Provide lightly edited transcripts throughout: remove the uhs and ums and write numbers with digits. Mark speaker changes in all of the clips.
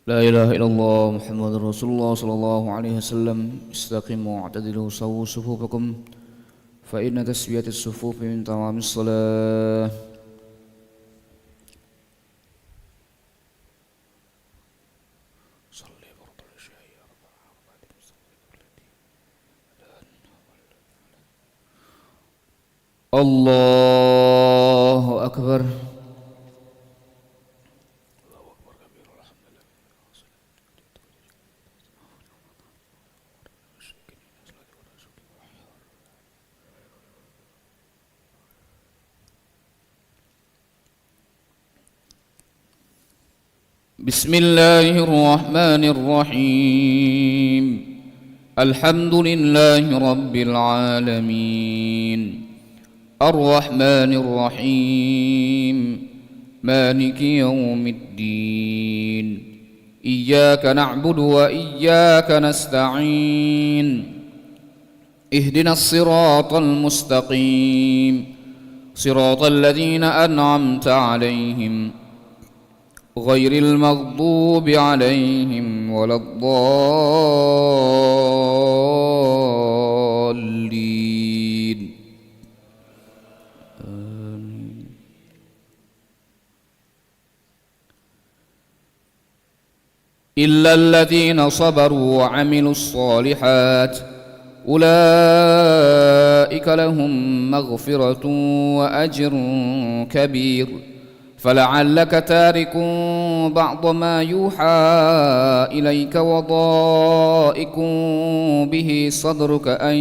Speaker 1: لا إله إلا الله محمد رسول الله صلى الله عليه وسلم. استقيموا واعتدلوا سووا صفوفكم فإن تسوية الصفوف من تمام الصلاة. الله أكبر. بسم الله الرحمن الرحيم. الحمد لله رب العالمين الرحمن الرحيم مالك يوم الدين. إياك نعبد وإياك نستعين. اهدنا الصراط المستقيم صراط الذين أنعمت عليهم غير المغضوب عليهم ولا الضالين. آمين. إلا الذين صبروا وعملوا الصالحات أولئك لهم مغفرة وأجر كبير. فلعلك تارك بعض ما يوحى إليك وضائق به صدرك أن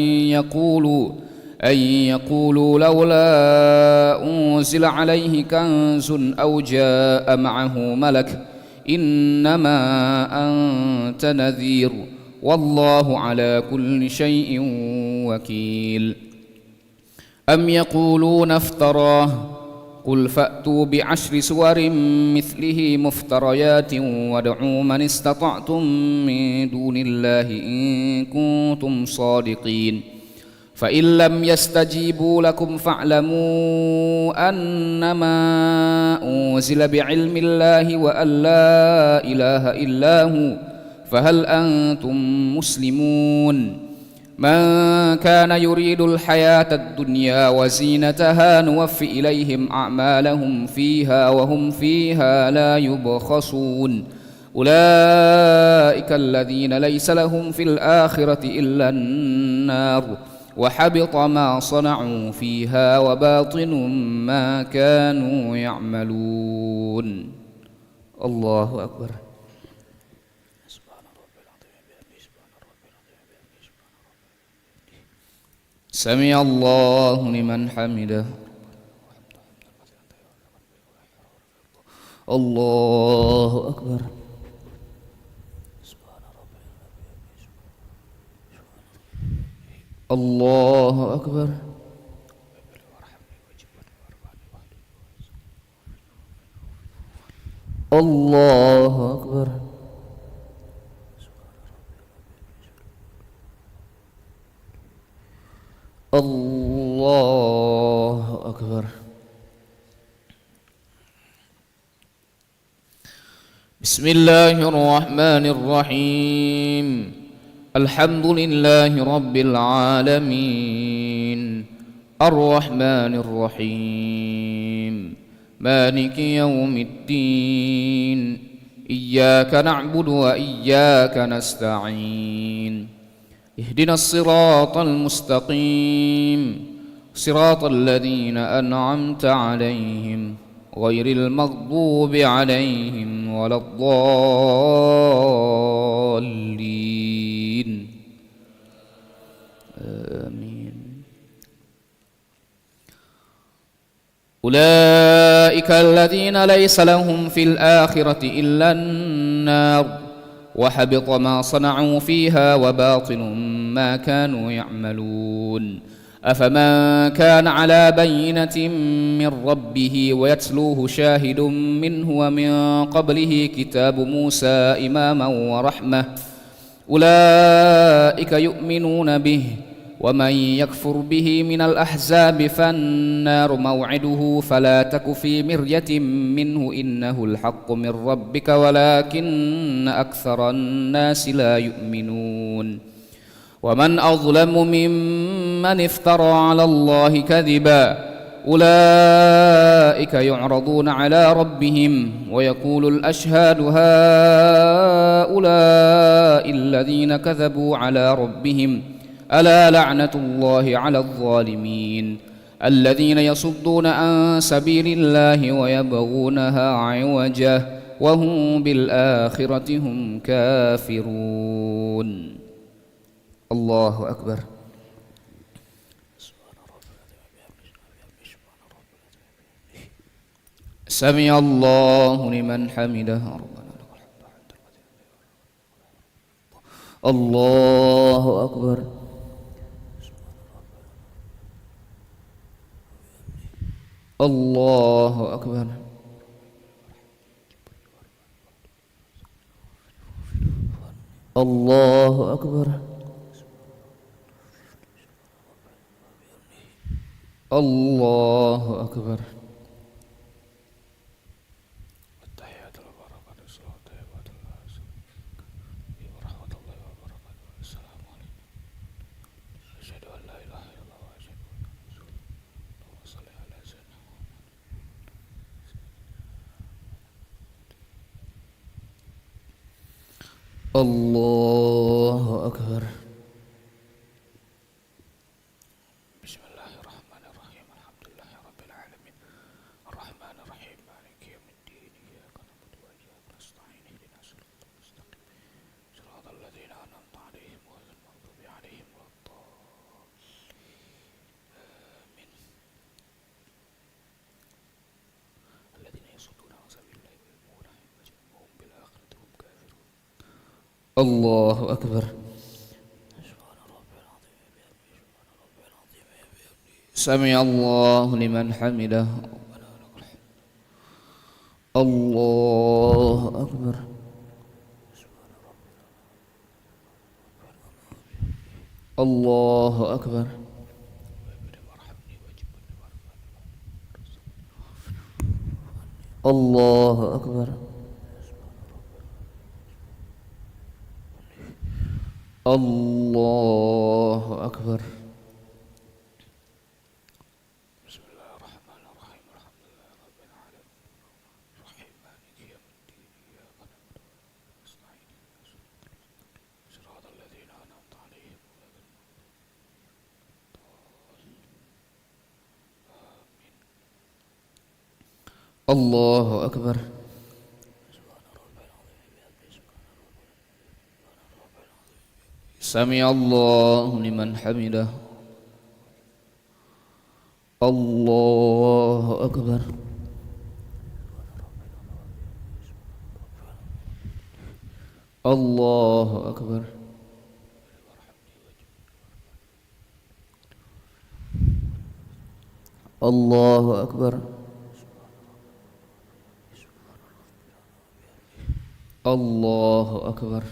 Speaker 1: يقولوا لولا أنزل عليه كنز أو جاء معه ملك إنما أنت نذير والله على كل شيء وكيل. أم يقولون افتراه قل فأتوا بعشر سور مثله مفتريات وادعوا من استطعتم من دون الله إن كنتم صادقين. فإن لم يستجيبوا لكم فاعلموا أنما أنزل بعلم الله وأن لا إله إلا هو فهل أنتم مسلمون. من كان يريد الحياة الدنيا وزينتها نوفي إليهم أعمالهم فيها وهم فيها لا يبخسون. أولئك الذين ليس لهم في الآخرة إلا النار وحبط ما صنعوا فيها وباطل ما كانوا يعملون. الله أكبر. سمع الله لمن حمده. الله أكبر. الله أكبر. الله أكبر. الله أكبر. بسم الله الرحمن الرحيم. الحمد لله رب العالمين الرحمن الرحيم مالك يوم الدين. إياك نعبد وإياك نستعين. اهدنا الصراط المستقيم صراط الذين أنعمت عليهم غير المغضوب عليهم ولا الضالين. آمين. أولئك الذين ليس لهم في الآخرة إلا النار وحبط ما صنعوا فيها وباطل ما كانوا يعملون. أفمن كان على بينة من ربه ويتلوه شاهد منه ومن قبله كتاب موسى إماما ورحمة أولئك يؤمنون به ومن يكفر به من الأحزاب فالنار موعده فلا تك في مرية منه إنه الحق من ربك ولكن أكثر الناس لا يؤمنون ومن أظلم ممن افترى على الله كذبا أولئك يعرضون على ربهم ويقول الأشهاد هؤلاء الذين كذبوا على ربهم ألا لعنة الله على الظالمين الذين يصدون عن سبيل الله ويبغونها عوجا وهم بالآخرة هم كافرون. الله أكبر. سمع الله لمن حمده. الله أكبر. الله أكبر. الله أكبر. الله أكبر. الله أكبر. بسم الله الرحمن الرحيم الحمد لله رب العالمين الرحمن الرحيم مالك يوم الدين إياك نعبد وإياك نستعين اهدنا الصراط المستقيم صراط الذين أنعمت عليهم غير المغضوب عليهم ولا الضالين الذين يصدون عن سبيل الله ويبغونها عوجا وهم بالآخرة هم كافرون. الله أكبر. سمع الله لمن حمده. الله أكبر. الله أكبر. الله أكبر. الله أكبر. بسم الله الرحمن الرحيم الحمد لله رب العالمين الرحيم مالك يوم الدين إياك نعبد ونستعين صراط الذين أنعمت عليهم غير المغضوب عليهم. الله أكبر. سمع الله لمن حمده. الله أكبر. الله أكبر. الله أكبر. الله أكبر.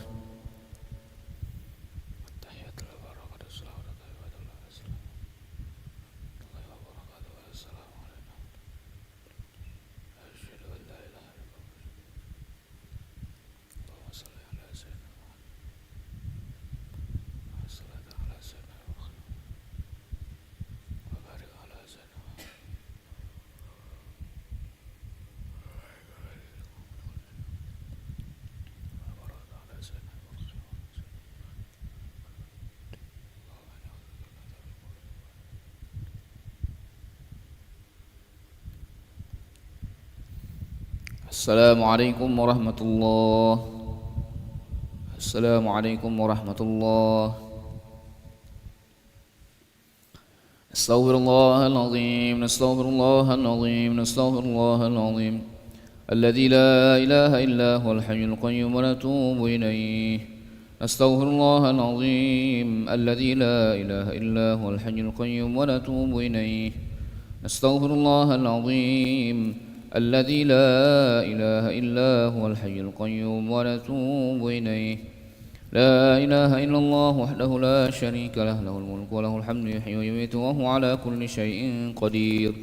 Speaker 1: السلام عليكم ورحمة الله. السلام عليكم ورحمة الله. نستغفر الله العظيم نستغفر الله العظيم نستغفر الله العظيم الذي لا إله إلا هو الحي القيوم ونتوب إليه. نستغفر الله العظيم الذي لا إله إلا هو الحي القيوم ونتوب إليه. نستغفر الله العظيم الذي لا إله إلا هو الحي القيوم ونتوب إليه. لا إله إلا الله وحده لا شريك له له الملك وله الحمد يحيي ويميت وهو على كل شيء قدير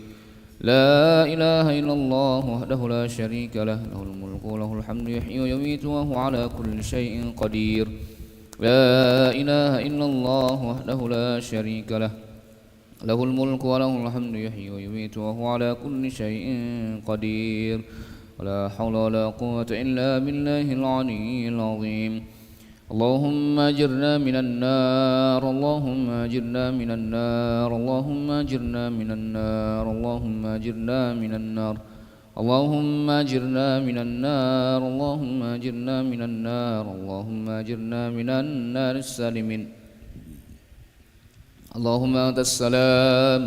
Speaker 1: لا إله إلا الله وحده لا شريك له له الملك وله الحمد يحيي ويميت وهو على كل شيء قدير لا إله إلا الله وحده لا شريك له له الملك وله الحمد يحيي ويميت وهو على كل شيء قدير ولا حول ولا قوة إلا بالله العلي العظيم اللهم أجرنا من النار اللهم أجرنا من النار اللهم أجرنا من النار اللهم أجرنا من النار اللهم أجرنا من النار اللهم أجرنا من النار اللهم أجرنا من النار السالمين اللهم أنت السلام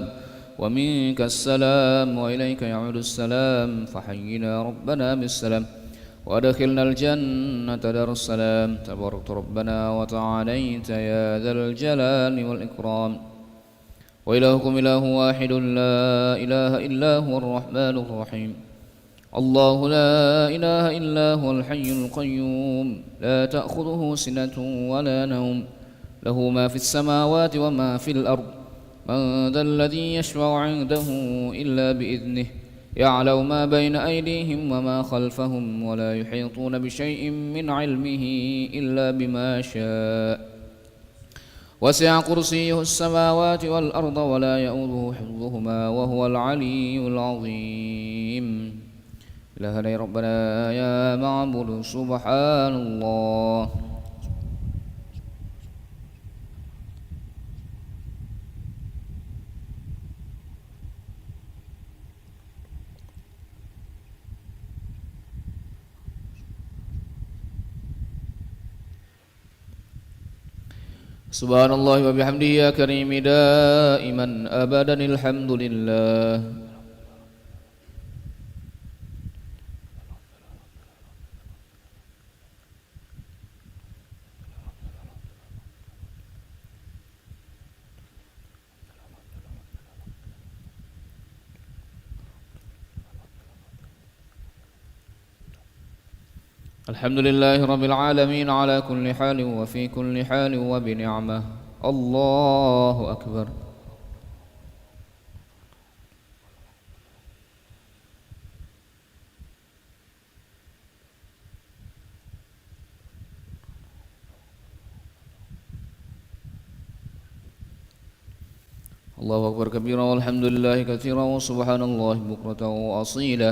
Speaker 1: ومنك السلام وإليك يعود السلام فحينا ربنا بالسلام وأدخلنا الجنة دار السلام تباركت ربنا وتعاليت يا ذا الجلال والإكرام وإلهكم إله واحد لا إله إلا هو الرحمن الرحيم الله لا إله إلا هو الحي القيوم لا تأخذه سنة ولا نوم له ما في السماوات وما في الأرض من ذا الذي يشفع عنده إلا بإذنه يعلم ما بين أيديهم وما خلفهم ولا يحيطون بشيء من علمه إلا بما شاء وسع كرسيه السماوات والأرض ولا يؤوده حفظهما وهو العلي العظيم إلهنا يا ربنا يا معبود سبحان الله سبحان الله وبحمده يا كريم دائما أبدا الحمد لله الحمد لله رب العالمين على كل حال وفي كل حال وبنعمة الله أكبر الله أكبر كبيرا والحمد لله كثيرا وسبحان الله بكرة وأصيلا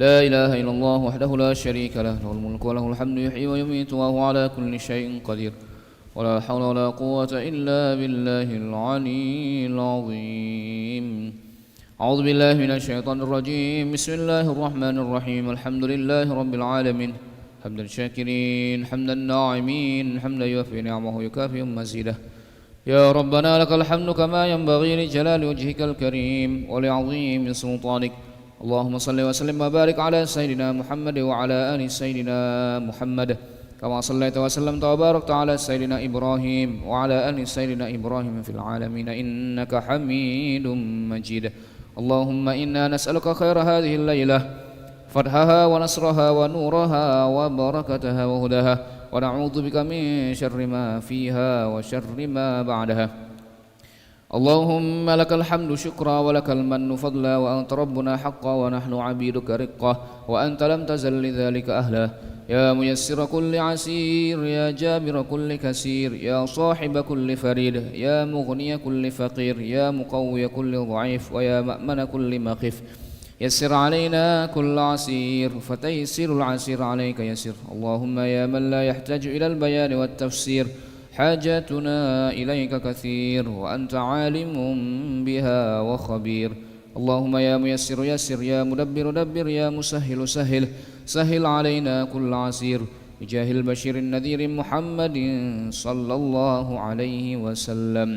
Speaker 1: لا إله إلا الله وحده لا شريك له له الملك وله الحمد يحيي ويميت وهو على كل شيء قدير ولا حول ولا قوة إلا بالله العلي العظيم أعوذ بالله من الشيطان الرجيم بسم الله الرحمن الرحيم الحمد لله رب العالمين حمد الشاكرين حمد الناعمين حمدا يوفي نعمه يكافئ مزيده يا ربنا لك الحمد كما ينبغي لجلال وجهك الكريم ولعظيم سلطانك اللهم صل وسلم وبارك على سيدنا محمد وعلى آل سيدنا محمد كما صليت وسلمت وباركت على سيدنا إبراهيم وعلى آل سيدنا إبراهيم في العالمين إنك حميد مجيد اللهم إنا نسألك خير هذه الليلة فتحها ونصرها ونورها وبركتها وهداها ونعوذ بك من شر ما فيها وشر ما بعدها اللهم لك الحمد شكرا ولك المن فضلا وأنت ربنا حقا ونحن عبيدك رقا وأنت لم تزل لذلك أهلا يا ميسر كل عسير يا جابر كل كسير يا صاحب كل فريد يا مغني كل فقير يا مقوي كل ضعيف ويا مأمن كل مخيف يسر علينا كل عسير فتيسير العسير عليك يسر اللهم يا من لا يحتاج إلى البيان والتفسير حاجاتنا إليك كثير وأنت عالم بها وخبير اللهم يا ميسر يسر يا مدبر دبر يا مسهل سهل سهل علينا كل عسير بجاه البشير النذير محمد صلى الله عليه وسلم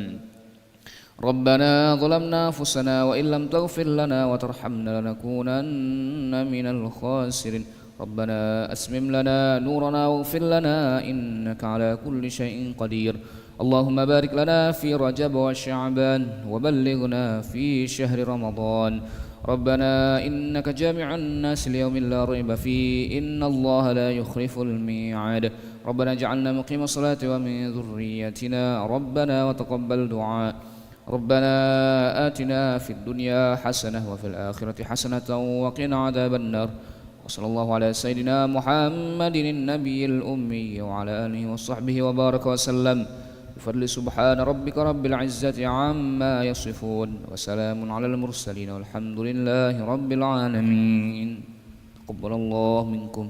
Speaker 1: ربنا ظلمنا أنفسنا وإن لم تغفر لنا وترحمنا لنكونن من الخاسرين ربنا أسمم لنا نورنا واغفر لنا إنك على كل شيء قدير اللهم بارك لنا في رجب وشعبان وبلغنا في شهر رمضان ربنا إنك جامع الناس ليوم لا ريب فيه إن الله لا يخلف الميعاد ربنا اجعلنا مقيم الصلاة ومن ذريتنا ربنا وتقبل دعاء ربنا آتنا في الدنيا حسنة وفي الآخرة حسنة وقنا عذاب النار وصلى الله على سيدنا محمد النبي الأمي وعلى آله وصحبه وبارك وسلم بفضل سبحان ربك رب العزة عما يصفون وسلام على المرسلين والحمد لله رب العالمين تقبل الله منكم.